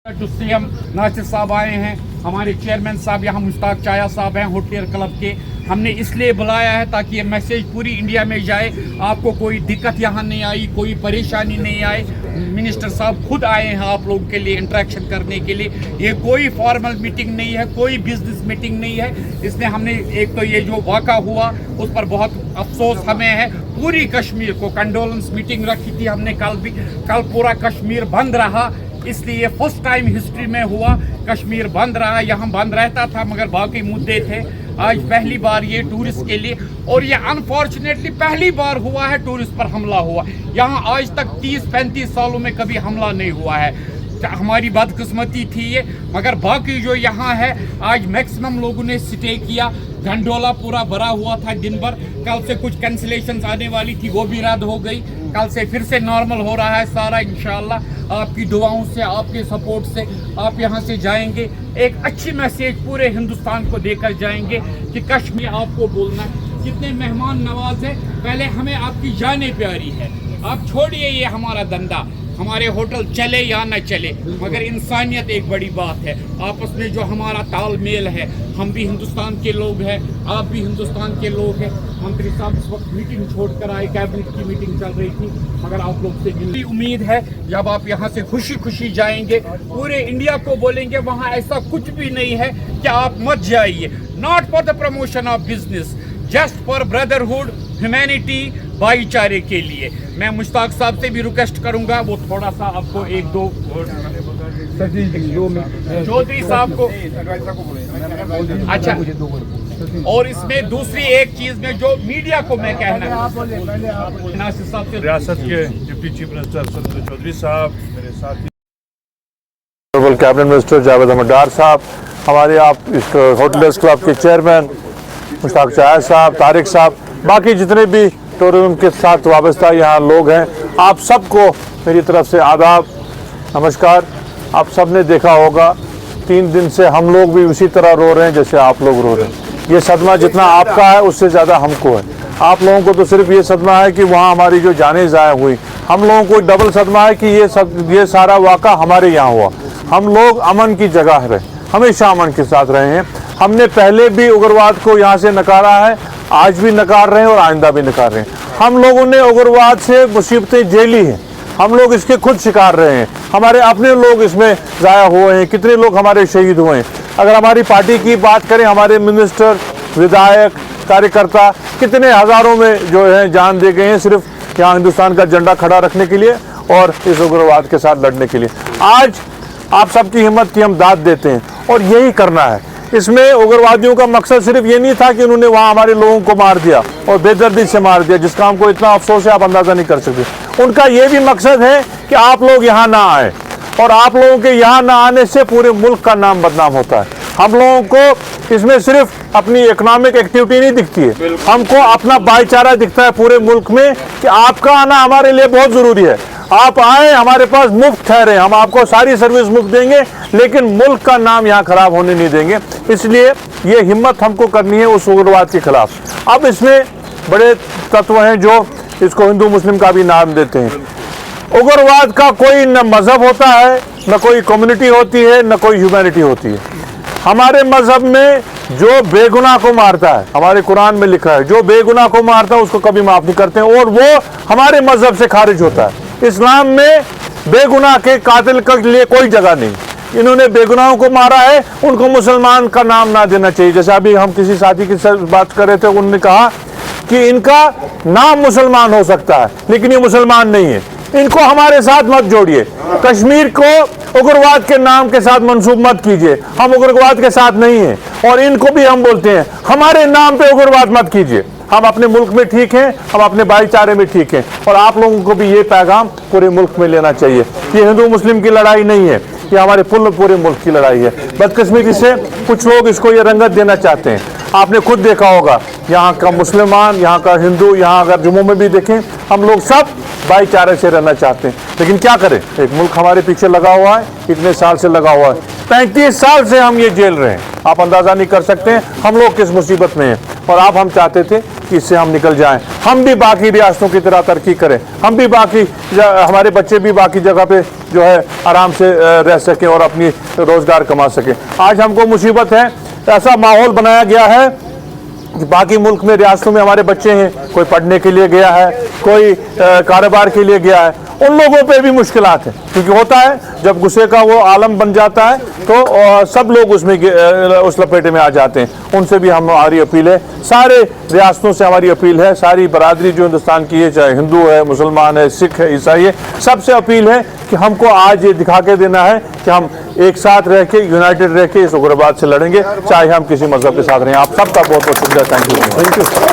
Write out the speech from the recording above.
जो सीएम नासिर साहब आए हैं, हमारे चेयरमैन साहब यहाँ मुश्ताक चाया साहब हैं होटल क्लब के। हमने इसलिए बुलाया है ताकि ये मैसेज पूरी इंडिया में जाए, आपको कोई दिक्कत यहाँ नहीं आई, कोई परेशानी नहीं आए। मिनिस्टर साहब खुद आए हैं आप लोगों के लिए इंटरेक्शन करने के लिए। ये कोई फॉर्मल मीटिंग नहीं है, कोई बिजनेस मीटिंग नहीं है। इसमें हमने एक तो ये जो वाक़ा हुआ उस पर बहुत अफसोस हमें है। पूरी कश्मीर को कंडोलेंस मीटिंग रखी थी हमने कल पूरा कश्मीर बंद रहा, इसलिए फर्स्ट टाइम हिस्ट्री में हुआ कश्मीर बंद रहा। यहाँ बंद रहता था मगर बाकी मुद्दे थे। आज पहली बार ये टूरिस्ट के लिए, और ये अनफॉर्चुनेटली पहली बार हुआ है टूरिस्ट पर हमला हुआ। यहाँ आज तक 30-35 सालों में कभी हमला नहीं हुआ है। हमारी बदकिस्मती थी ये, मगर बाकी जो यहाँ है आज मैक्सिमम लोगों ने स्टे किया। गंडोला पूरा भरा हुआ था दिन भर। कल से कुछ कैंसिलेशंस आने वाली थी, वो भी रद्द हो गई। कल से फिर से नॉर्मल हो रहा है सारा इंशाल्लाह। आपकी दुआओं से, आपके सपोर्ट से आप यहाँ से जाएंगे, एक अच्छी मैसेज पूरे हिंदुस्तान को देकर जाएंगे कि कश्मीर आपको बोलना कितने मेहमान नवाज है। पहले हमें आपकी जाने प्यारी है, आप छोड़िए ये हमारा धंधा, हमारे होटल चले या न चले, मगर इंसानियत एक बड़ी बात है। आपस में जो हमारा तालमेल है, हम भी हिंदुस्तान के लोग हैं, आप भी हिंदुस्तान के लोग हैं। मंत्री साहब इस वक्त मीटिंग छोड़कर आए, कैबिनेट की मीटिंग चल रही थी, मगर आप लोग से मिली उम्मीद है जब आप यहाँ से खुशी खुशी जाएंगे, पूरे इंडिया को बोलेंगे वहाँ ऐसा कुछ भी नहीं है कि आप मत जाइए। Not for the promotion of business, just for brotherhood, humanity, भाईचारे के लिए। मैं मुश्ताक साहब से भी रिक्वेस्ट करूंगा, वो थोड़ा सा आपको एक दो चौधरी साहब को। अच्छा, और इसमें दूसरी एक चीज में जो मीडिया को मैं कहना, नासिर साहब से, रियासत के डिप्टी चीफ मिनिस्टर सदर चौधरी साहब, मेरे साथी कैबिनेट मिनिस्टर जावेद अहमद डार साहब, हमारे आप इस होटल्स क्लब के चेयरमैन मुश्ताक चाया साहब, तारिक साहब, बाकी जितने भी टूरिज्म के साथ वाबस्ता यहाँ लोग हैं, आप सबको मेरी तरफ से आदाब, नमस्कार। आप सब ने देखा होगा 3 दिन से हम लोग भी उसी तरह रो रहे हैं जैसे आप लोग रो रहे हैं। ये सदमा जितना आपका है उससे ज़्यादा हमको है। आप लोगों को तो सिर्फ ये सदमा है कि वहाँ हमारी जो जानें ज़ाया हुई, हम लोगों को डबल सदमा है कि ये सारा वाक़ा हमारे यहाँ हुआ। हम लोग अमन की जगह रहे, हमेशा अमन के साथ रहे हैं। हमने पहले भी उग्रवाद को यहाँ से नकारा है, आज भी नकार रहे हैं और आइंदा भी नकार रहे हैं। हम लोगों ने उग्रवाद से मुसीबतें झेली हैं, हम लोग इसके खुद शिकार रहे हैं। हमारे अपने लोग इसमें ज़ाया हुए हैं, कितने लोग हमारे शहीद हुए हैं। अगर हमारी पार्टी की बात करें, हमारे मिनिस्टर, विधायक, कार्यकर्ता कितने हज़ारों में जो है जान दे गए हैं सिर्फ यहाँ हिंदुस्तान का झंडा खड़ा रखने के लिए और इस उग्रवाद के साथ लड़ने के लिए। आज आप सबकी हिम्मत की हम दाद देते हैं और यही करना है। इसमें उग्रवादियों का मकसद सिर्फ ये नहीं था कि उन्होंने वहाँ हमारे लोगों को मार दिया और बेदर्दी से मार दिया, जिसका हमको इतना अफसोस है आप अंदाज़ा नहीं कर सकते। उनका ये भी मकसद है कि आप लोग यहाँ ना आए, और आप लोगों के यहाँ ना आने से पूरे मुल्क का नाम बदनाम होता है। हम लोगों को इसमें सिर्फ अपनी इकोनॉमिक एक्टिविटी नहीं दिखती है, हमको अपना भाईचारा दिखता है पूरे मुल्क में कि आपका आना हमारे लिए बहुत ज़रूरी है। आप आए, हमारे पास मुफ्त ठहरे, हम आपको सारी सर्विस मुफ्त देंगे, लेकिन मुल्क का नाम यहाँ खराब होने नहीं देंगे। इसलिए ये हिम्मत हमको करनी है उस उग्रवाद के खिलाफ। अब इसमें बड़े तत्व हैं जो इसको हिंदू मुस्लिम का भी नाम देते हैं। उग्रवाद का कोई न मजहब होता है, न कोई कम्युनिटी होती है, न कोई ह्यूमैनिटी होती है। हमारे मजहब में जो बेगुनाह को मारता है, हमारे कुरान में लिखा है, जो बेगुनाह को मारता है उसको कभी माफ नहीं करते हैं, और वो हमारे मजहब से खारिज होता है। इस्लाम में बेगुनाह के कातिल के लिए कोई जगह नहीं। इन्होंने बेगुनाहों को मारा है, उनको मुसलमान का नाम ना देना चाहिए। जैसे अभी हम किसी साथी की बात कर रहे थे, उन्होंने कहा कि इनका नाम मुसलमान हो सकता है लेकिन ये मुसलमान नहीं है। इनको हमारे साथ मत जोड़िए, कश्मीर को उग्रवाद के नाम के साथ मंसूब मत कीजिए। हम उग्रवाद के साथ नहीं हैं, और इनको भी हम बोलते हैं हमारे नाम पे उग्रवाद मत कीजिए। हम अपने मुल्क में ठीक हैं, हम अपने भाईचारे में ठीक हैं, और आप लोगों को भी ये पैगाम पूरे मुल्क में लेना चाहिए। ये हिंदू मुस्लिम की लड़ाई नहीं है, ये हमारे पूरे मुल्क की लड़ाई है। बदकिस्मती से कुछ लोग इसको ये रंगत देना चाहते हैं। आपने खुद देखा होगा, यहाँ का मुसलमान, यहाँ का हिंदू, यहाँ अगर जम्मू में भी देखें, हम लोग सब भाईचारे से रहना चाहते हैं। लेकिन क्या करें, एक मुल्क हमारे पीछे लगा हुआ है, इतने साल से लगा हुआ है, 35 साल से हम ये झेल रहे हैं। आप अंदाज़ा नहीं कर सकते हैं हम लोग किस मुसीबत में हैं। और आप हम चाहते थे कि इससे हम निकल जाएं, हम भी बाकी रियासतों की तरह तरक्की करें, हम भी बाकी हमारे बच्चे भी बाकी जगह पे जो है आराम से रह सकें और अपनी रोज़गार कमा सकें। आज हमको मुसीबत है, ऐसा माहौल बनाया गया है कि बाकी मुल्क में रियासतों में हमारे बच्चे हैं, कोई पढ़ने के लिए गया है, कोई कारोबार के लिए गया है, उन लोगों पे भी मुश्किलात है। क्योंकि होता है जब गुस्से का वो आलम बन जाता है तो सब लोग उसमें उस लपेटे में आ जाते हैं। उनसे भी हमारी अपील है, सारे रियासतों से हमारी अपील है, सारी बरादरी जो हिंदुस्तान की है, चाहे हिंदू है, मुसलमान है, सिख है, ईसाई है, सबसे अपील है कि हमको आज ये दिखा के देना है कि हम एक साथ रह के यूनाइटेड रह के इस उग्रवाद से लड़ेंगे, चाहे हम किसी मजहब के साथ रहें। आप सबका बहुत बहुत शुक्रिया। Thank you.